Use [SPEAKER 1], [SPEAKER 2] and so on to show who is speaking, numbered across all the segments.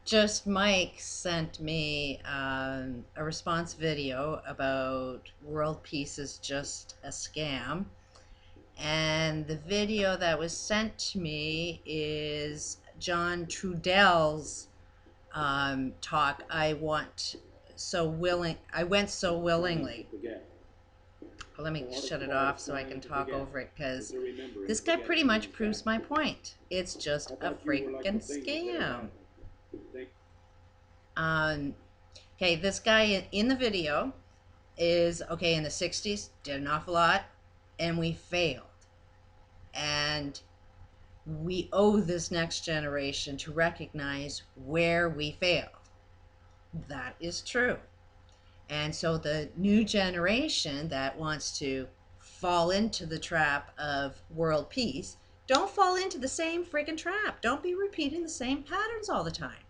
[SPEAKER 1] Just Mike sent me a response video about world peace is just a scam. And the video that was sent to me is John Trudell's talk. I went so willingly. Well, let me shut it off so I can talk over it, because this guy pretty much proves my point. It's just a freaking scam. Okay, this guy in the video is, okay, in the 60s, did an awful lot, and we failed. And we owe this next generation to recognize where we failed. That is true. And so the new generation that wants to fall into the trap of world peace, don't fall into the same friggin' trap. Don't be repeating the same patterns all the time.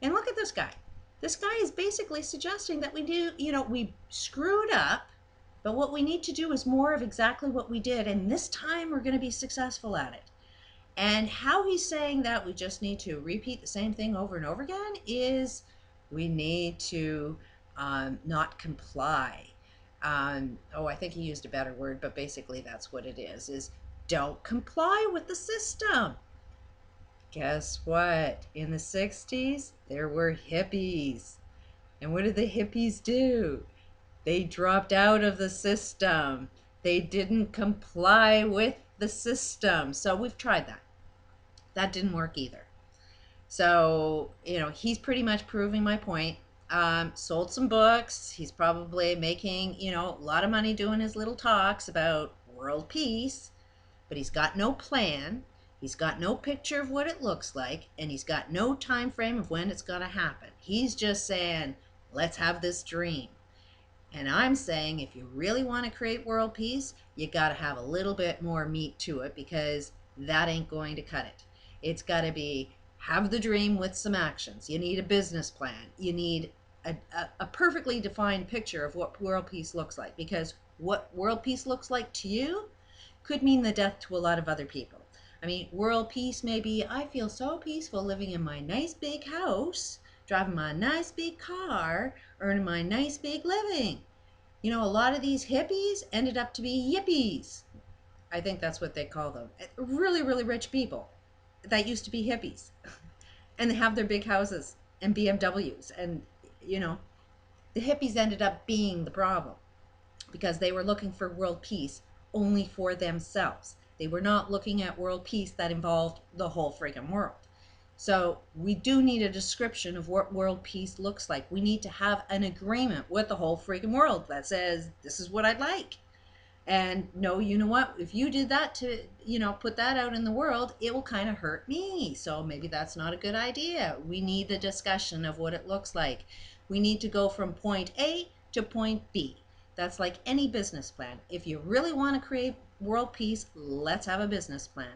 [SPEAKER 1] And look at this guy. This guy is basically suggesting that we screwed up, but what we need to do is more of exactly what we did, and this time we're going to be successful at it. And how he's saying that we just need to repeat the same thing over and over again is we need to not comply. I think he used a better word, but basically that's what it is don't comply with the system. Guess what? In the 60s, there were hippies. And what did the hippies do? They dropped out of the system. They didn't comply with the system. So we've tried that. That didn't work either. So, he's pretty much proving my point. Sold some books. He's probably making, a lot of money doing his little talks about world peace, but he's got no plan. He's got no picture of what it looks like, and he's got no time frame of when it's going to happen. He's just saying, let's have this dream. And I'm saying, if you really want to create world peace, you got to have a little bit more meat to it, because that ain't going to cut it. It's got to be, have the dream with some actions. You need a business plan. You need a perfectly defined picture of what world peace looks like, because what world peace looks like to you could mean the death to a lot of other people. I mean, world peace may be, I feel so peaceful living in my nice big house, driving my nice big car, earning my nice big living. A lot of these hippies ended up to be yippies. I think that's what they call them. Really, really rich people that used to be hippies. And they have their big houses and BMWs. And, the hippies ended up being the problem, because they were looking for world peace only for themselves. They were not looking at world peace that involved the whole friggin' world. So we do need a description of what world peace looks like. We need to have an agreement with the whole friggin' world that says, this is what I'd like. And no, you know what? If you did that to, put that out in the world, it will kind of hurt me. So maybe that's not a good idea. We need the discussion of what it looks like. We need to go from point A to point B. That's like any business plan. If you really want to create world peace, let's have a business plan.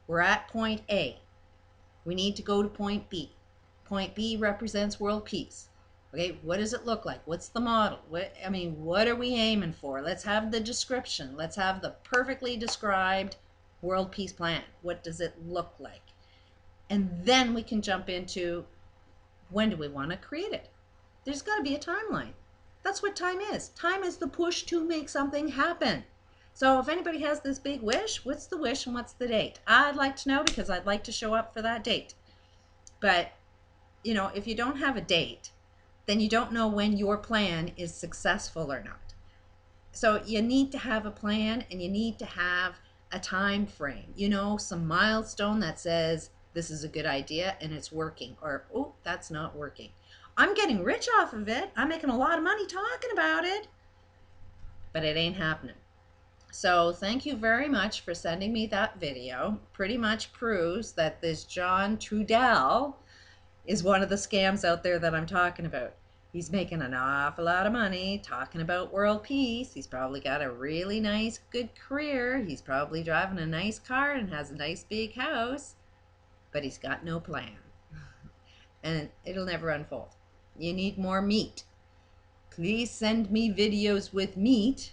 [SPEAKER 1] We're at point A. We need to go to point B. Point B represents world peace. Okay, what does it look like? What's the model? What are we aiming for? Let's have the description. Let's have the perfectly described world peace plan. What does it look like? And then we can jump into, when do we want to create it? There's got to be a timeline. That's what time is. Time is the push to make something happen. So if anybody has this big wish, what's the wish and what's the date? I'd like to know, because I'd like to show up for that date. But, if you don't have a date, then you don't know when your plan is successful or not. So you need to have a plan, and you need to have a time frame, some milestone that says this is a good idea and it's working, or, oh, that's not working. I'm getting rich off of it. I'm making a lot of money talking about it, but it ain't happening. So thank you very much for sending me that video. Pretty much proves that this John Trudell is one of the scams out there that I'm talking about. He's making an awful lot of money talking about world peace. He's probably got a really nice, good career. He's probably driving a nice car and has a nice big house, but he's got no plan. And it'll never unfold. You need more meat. Please send me videos with meat,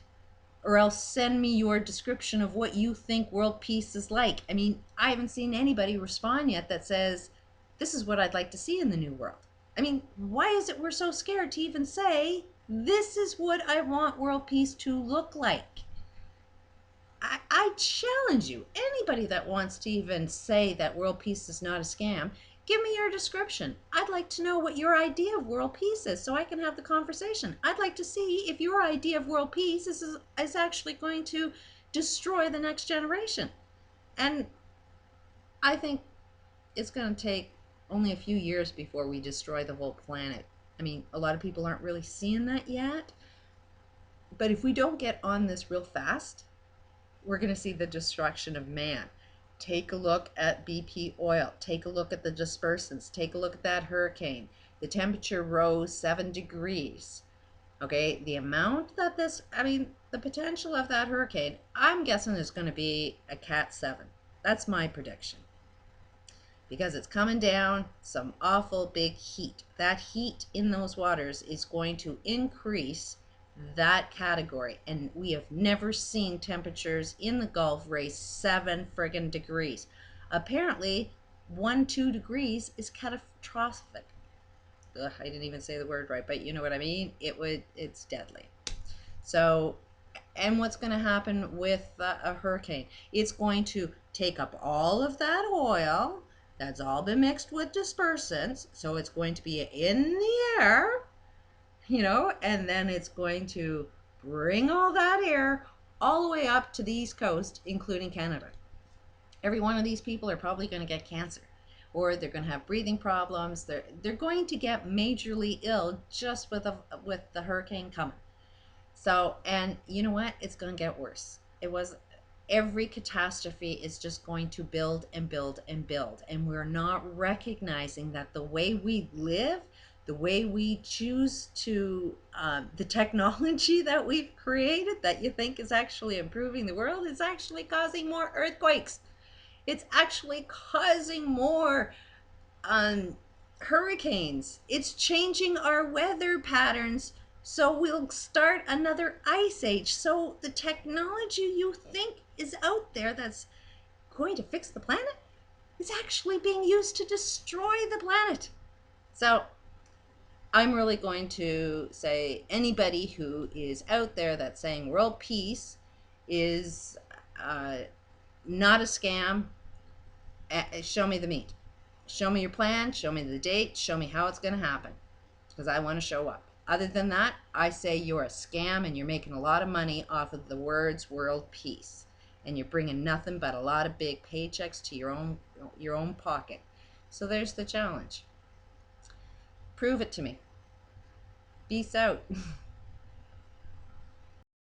[SPEAKER 1] or else send me your description of what you think world peace is like. I haven't seen anybody respond yet that says, this is what I'd like to see in the new world. I mean, why is it we're so scared to even say, this is what I want world peace to look like? I challenge you, anybody that wants to even say that world peace is not a scam, give me your description. I'd like to know what your idea of world peace is so I can have the conversation. I'd like to see if your idea of world peace is actually going to destroy the next generation. And I think it's going to take only a few years before we destroy the whole planet. I mean, a lot of people aren't really seeing that yet. But if we don't get on this real fast, we're going to see the destruction of man. Take a look at BP oil. Take a look at the dispersants. Take a look at that hurricane. The temperature rose 7 degrees. Okay, the amount that the potential of that hurricane, I'm guessing is going to be a Cat 7. That's my prediction. Because it's coming down some awful big heat. That heat in those waters is going to increase that category, and we have never seen temperatures in the Gulf raise 7 friggin' degrees. Apparently 1-2 degrees is catastrophic. Ugh, I didn't even say the word right, but you know what I mean. It's deadly. So, and what's going to happen with a hurricane? It's going to take up all of that oil that's all been mixed with dispersants, so it's going to be in the air, and then it's going to bring all that air all the way up to the East Coast, including Canada. Every one of these people are probably going to get cancer, or they're going to have breathing problems. They're going to get majorly ill just with the hurricane coming. So, and you know what? It's going to get worse. Every catastrophe is just going to build and build and build, and we're not recognizing that the way we live, the way we choose to, the technology that we've created that you think is actually improving the world is actually causing more earthquakes. It's actually causing more hurricanes. It's changing our weather patterns, so we'll start another ice age. So the technology you think is out there that's going to fix the planet is actually being used to destroy the planet. So I'm really going to say, anybody who is out there that's saying world peace is not a scam, show me the meat. Show me your plan, show me the date, show me how it's going to happen, because I want to show up. Other than that, I say you're a scam and you're making a lot of money off of the words world peace, and you're bringing nothing but a lot of big paychecks to your own pocket. So there's the challenge. Prove it to me. Peace out.